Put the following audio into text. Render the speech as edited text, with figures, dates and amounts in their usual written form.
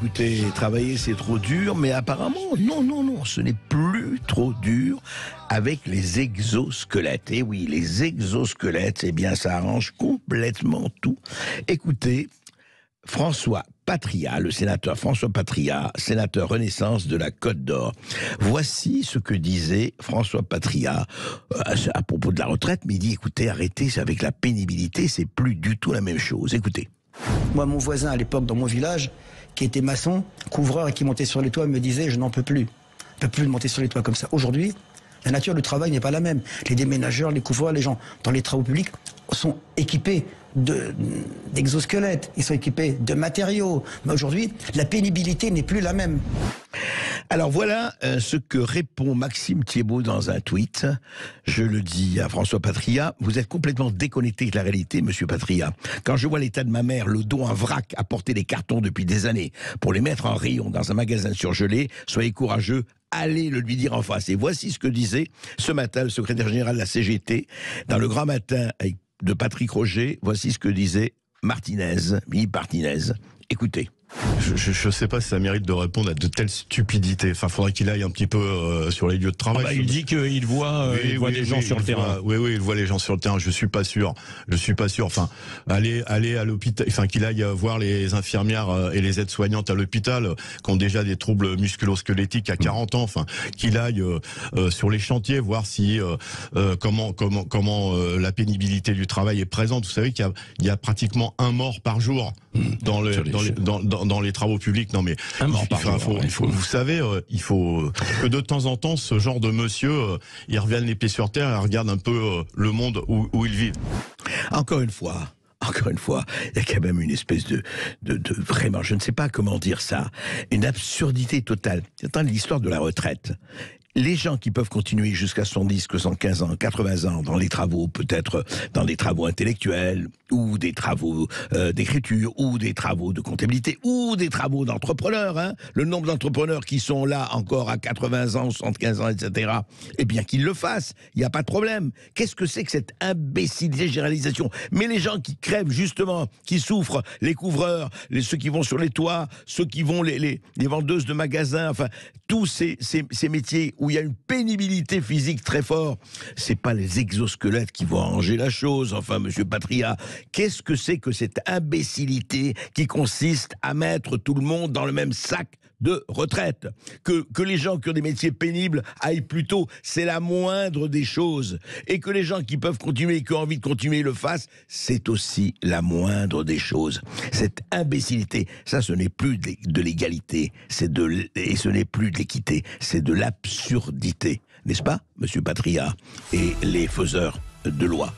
Écoutez, travailler c'est trop dur, mais apparemment, non, ce n'est plus trop dur avec les exosquelettes. Et oui, les exosquelettes, eh bien, ça arrange complètement tout. Écoutez, François Patria, le sénateur François Patria, sénateur Renaissance de la Côte d'Or. Voici ce que disait François Patria à propos de la retraite, mais il dit, écoutez, arrêtez, avec la pénibilité, c'est plus du tout la même chose. Écoutez. Moi, mon voisin à l'époque, dans mon village, qui était maçon, couvreur et qui montait sur les toits, me disait « je n'en peux plus. Je ne peux plus monter sur les toits comme ça ». Aujourd'hui, la nature du travail n'est pas la même. Les déménageurs, les couvreurs, les gens dans les travaux publics sont équipés d'exosquelettes, ils sont équipés de matériaux. Mais aujourd'hui, la pénibilité n'est plus la même. Alors voilà ce que répond Maxime Thiebaud dans un tweet. Je le dis à François Patria, vous êtes complètement déconnecté de la réalité, monsieur Patria. Quand je vois l'état de ma mère, le dos en vrac, à porter des cartons depuis des années pour les mettre en rayon dans un magasin surgelé, soyez courageux, allez le lui dire en face. Et voici ce que disait ce matin le secrétaire général de la CGT dans le Grand Matin de Patrick Roger. Voici ce que disait Philippe Martinez. Écoutez. Je ne sais pas si ça mérite de répondre à de telles stupidités. Enfin, faudrait qu'il aille un petit peu sur les lieux de travail. Il dit qu'il voit, des gens sur le terrain. Oui, il voit les gens sur le terrain. Je suis pas sûr. Enfin, aller à l'hôpital. Enfin, qu'il aille voir les infirmières et les aides-soignantes à l'hôpital qui ont déjà des troubles musculo-squelettiques à 40 ans. Enfin, qu'il aille sur les chantiers voir si comment la pénibilité du travail est présente. Vous savez qu'il y a pratiquement un mort par jour dans les travaux publics. Non mais vous savez, il faut que de temps en temps ce genre de monsieur il revienne les pieds sur terre et regarde un peu le monde où ils vivent. Encore une fois, il y a quand même une espèce de vraiment, je ne sais pas comment dire ça, une absurdité totale. Attends, l'histoire de la retraite. Les gens qui peuvent continuer jusqu'à 70, 115 ans, 80 ans dans les travaux, peut-être dans des travaux intellectuels, ou des travaux d'écriture, ou des travaux de comptabilité, ou des travaux d'entrepreneurs, hein. Le nombre d'entrepreneurs qui sont là encore à 80 ans, 75 ans, etc., eh bien qu'ils le fassent, il n'y a pas de problème. Qu'est-ce que c'est que cette imbécilité généralisation? Mais les gens qui crèvent justement, qui souffrent, les couvreurs, ceux qui vont sur les toits, ceux qui vont, les vendeuses de magasins, enfin, tous ces métiers où il y a une pénibilité physique très forte, c'est pas les exosquelettes qui vont arranger la chose, enfin, monsieur Patria. Qu'est-ce que c'est que cette imbécilité qui consiste à mettre tout le monde dans le même sac de retraite? Que les gens qui ont des métiers pénibles aillent plus tôt, c'est la moindre des choses. Et que les gens qui peuvent continuer et qui ont envie de continuer le fassent, c'est aussi la moindre des choses. Cette imbécilité, ça, ce n'est plus de l'égalité, et ce n'est plus de l'équité, c'est de l'absurdité. N'est-ce pas, monsieur Patria et les faiseurs de loi?